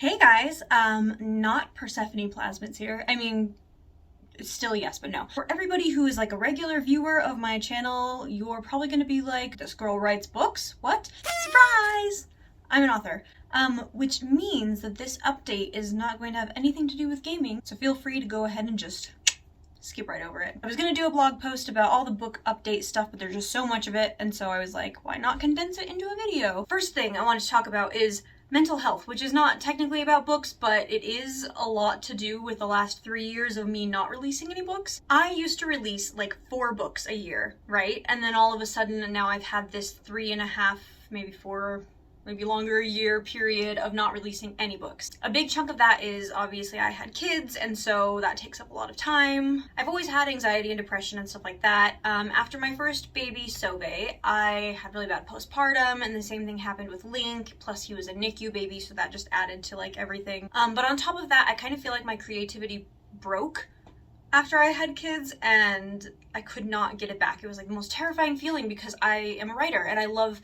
Hey guys, not Persephone Plasmids here. I mean, still yes, but no. For everybody who is like a regular viewer of my channel, you're probably gonna be like, this girl writes books? What? Surprise! I'm an author. Which means that this update is not going to have anything to do with gaming, so feel free to go ahead and just skip right over it. I was gonna do a blog post about all the book update stuff, but there's just so much of it, and so I was like, why not condense it into a video? First thing I wanted to talk about is mental health, which is not technically about books, but it is a lot to do with the last 3 years of me not releasing any books. I used to release like 4 books a year, right? And then all of a sudden now I've had this 3.5, maybe 4, maybe longer year period of not releasing any books. A big chunk of that is obviously I had kids, and so that takes up a lot of time. I've always had anxiety and depression and stuff like that. After my first baby, Sobe, I had really bad postpartum, and the same thing happened with Link, plus he was a NICU baby, so that just added to like everything. But on top of that, I kind of feel like my creativity broke after I had kids, and I could not get it back. It was like the most terrifying feeling because I am a writer and I love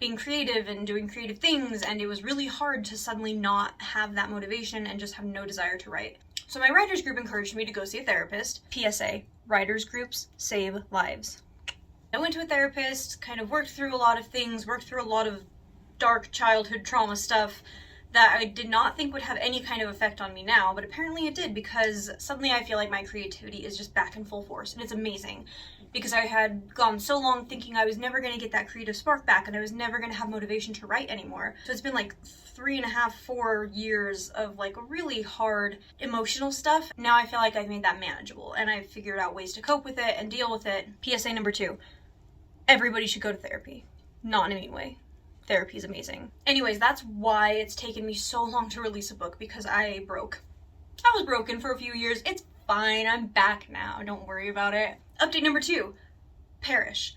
being creative and doing creative things, and it was really hard to suddenly not have that motivation and just have no desire to write. So my writers group encouraged me to go see a therapist. PSA, writers groups save lives. I went to a therapist, kind of worked through a lot of things, worked through a lot of dark childhood trauma stuff that I did not think would have any kind of effect on me now, but apparently it did, because suddenly I feel like my creativity is just back in full force, and it's amazing. Because I had gone so long thinking I was never going to get that creative spark back, and I was never going to have motivation to write anymore. So it's been like 3.5, 4 years of like really hard emotional stuff. Now I feel like I've made that manageable, and I've figured out ways to cope with it and deal with it. PSA number 2, everybody should go to therapy. Not in a mean way. Therapy is amazing. Anyways, that's why it's taken me so long to release a book, because I was broken for a few years. It's fine, I'm back now, don't worry about it. Update number 2, Parish.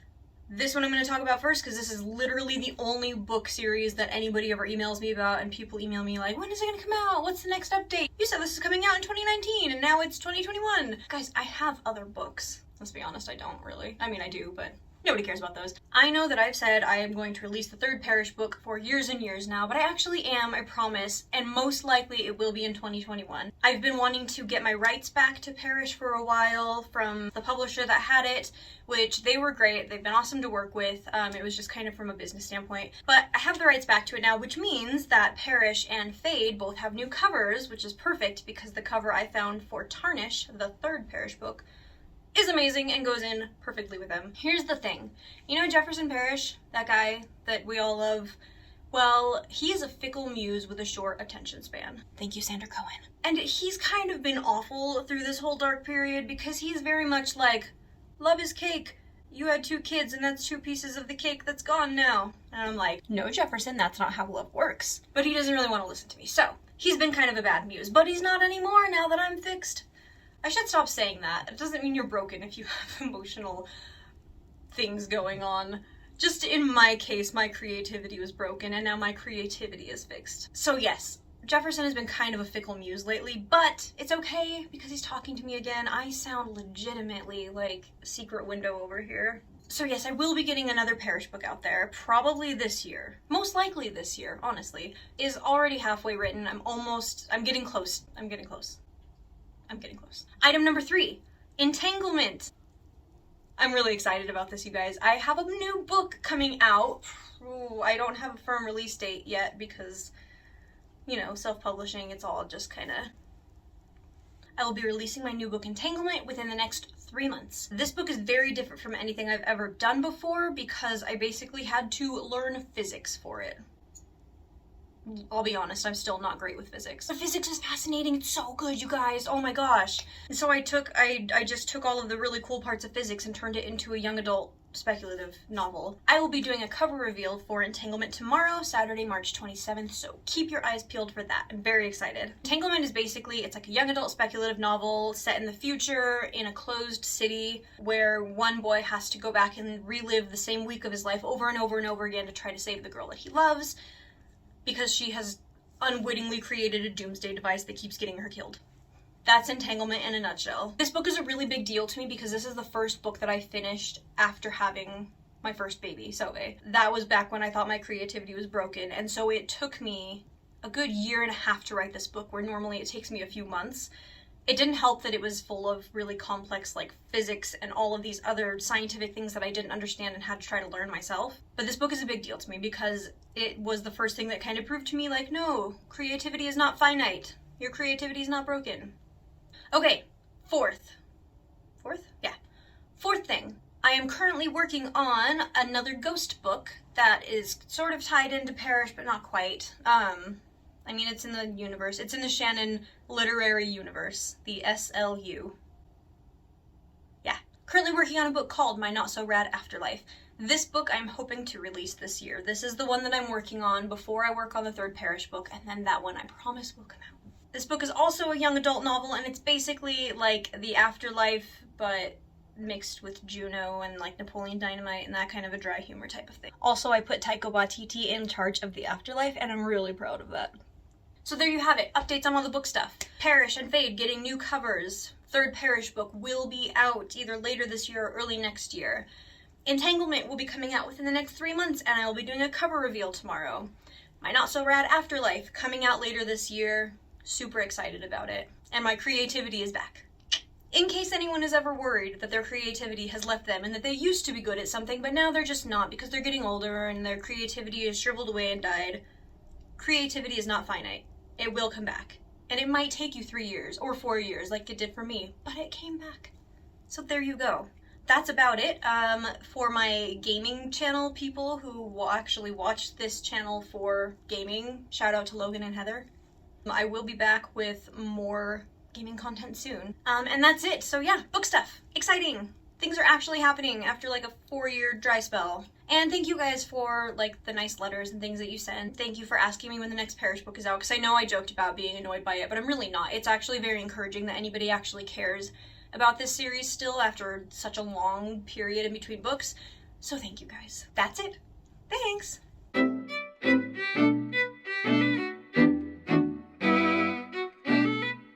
This one I'm going to talk about first because this is literally the only book series that anybody ever emails me about, and people email me like, when is it going to come out? What's the next update? You said this is coming out in 2019 and now it's 2021. Guys, I have other books. Let's be honest, I don't really. I mean, I do, but nobody cares about those. I know that I've said I am going to release the 3rd Parish book for years and years now, but I actually am, I promise, and most likely it will be in 2021. I've been wanting to get my rights back to Parish for a while from the publisher that had it, which they were great. They've been awesome to work with. It was just kind of from a business standpoint. But I have the rights back to it now, which means that Parish and Fade both have new covers, which is perfect because the cover I found for Tarnish, the 3rd Parish book, is amazing and goes in perfectly with them. Here's the thing. You know Jefferson Parish, that guy that we all love? Well, he is a fickle muse with a short attention span. Thank you, Sandra Cohen. And he's kind of been awful through this whole dark period because he's very much like, love is cake. You had 2 kids and that's 2 pieces of the cake that's gone now. And I'm like, no, Jefferson, that's not how love works. But he doesn't really want to listen to me. So he's been kind of a bad muse, but he's not anymore now that I'm fixed. I should stop saying that. It doesn't mean you're broken if you have emotional things going on. Just in my case, my creativity was broken, and now my creativity is fixed. So yes, Jefferson has been kind of a fickle muse lately, but it's okay because he's talking to me again. I sound legitimately like Secret Window over here. So yes, I will be getting another Parish book out there, probably this year. Most likely this year, honestly. It is already halfway written. I'm getting close. I'm getting close. Item number 3, Entanglement. I'm really excited about this, you guys. I have a new book coming out. Ooh, I don't have a firm release date yet because, you know, self-publishing, it's all just kind of... I will be releasing my new book, Entanglement, within the next 3 months. This book is very different from anything I've ever done before because I basically had to learn physics for it. I'll be honest, I'm still not great with physics. But physics is fascinating, it's so good, you guys, oh my gosh. And so I just took all of the really cool parts of physics and turned it into a young adult speculative novel. I will be doing a cover reveal for Entanglement tomorrow, Saturday, March 27th, so keep your eyes peeled for that. I'm very excited. Entanglement is basically, it's like a young adult speculative novel set in the future in a closed city where one boy has to go back and relive the same week of his life over and over and over again to try to save the girl that he loves, because she has unwittingly created a doomsday device that keeps getting her killed. That's Entanglement in a nutshell. This book is a really big deal to me because this is the first book that I finished after having my first baby, Sobe. That was back when I thought my creativity was broken, and so it took me a a good year and a half to write this book, where normally it takes me a few months. It didn't help that it was full of really complex, like, physics and all of these other scientific things that I didn't understand and had to try to learn myself. But this book is a big deal to me because it was the first thing that kind of proved to me, like, no, creativity is not finite. Your creativity is not broken. Okay, fourth thing. I am currently working on another ghost book that is sort of tied into Parish, but not quite. I mean, it's in the universe. It's in the Shannon literary universe, the SLU. Yeah. Currently working on a book called My Not So Rad Afterlife. This book I'm hoping to release this year. This is the one that I'm working on before I work on the third Parish book, and then that one I promise will come out. This book is also a young adult novel, and it's basically like the afterlife, but mixed with Juno and like Napoleon Dynamite and that kind of a dry humor type of thing. Also, I put Taika Waititi in charge of the afterlife, and I'm really proud of that. So there you have it, updates on all the book stuff. Parish and Fade getting new covers. Third Parish book will be out either later this year or early next year. Entanglement will be coming out within the next 3 months, and I will be doing a cover reveal tomorrow. My Not So Rad Afterlife coming out later this year. Super excited about it. And my creativity is back. In case anyone is ever worried that their creativity has left them and that they used to be good at something, but now they're just not because they're getting older and their creativity is shriveled away and died, creativity is not finite. It will come back. And it might take you 3 years or 4 years like it did for me, but it came back. So there you go. That's about it. For my gaming channel people who will actually watch this channel for gaming, shout out to Logan and Heather. I will be back with more gaming content soon. And that's it. So yeah, book stuff. Exciting. Things are actually happening after like a 4-year dry spell. And thank you guys for like the nice letters and things that you sent. Thank you for asking me when the next Parish book is out, because I know I joked about being annoyed by it, but I'm really not. It's actually very encouraging that anybody actually cares about this series still after such a long period in between books. So thank you guys. That's it. Thanks.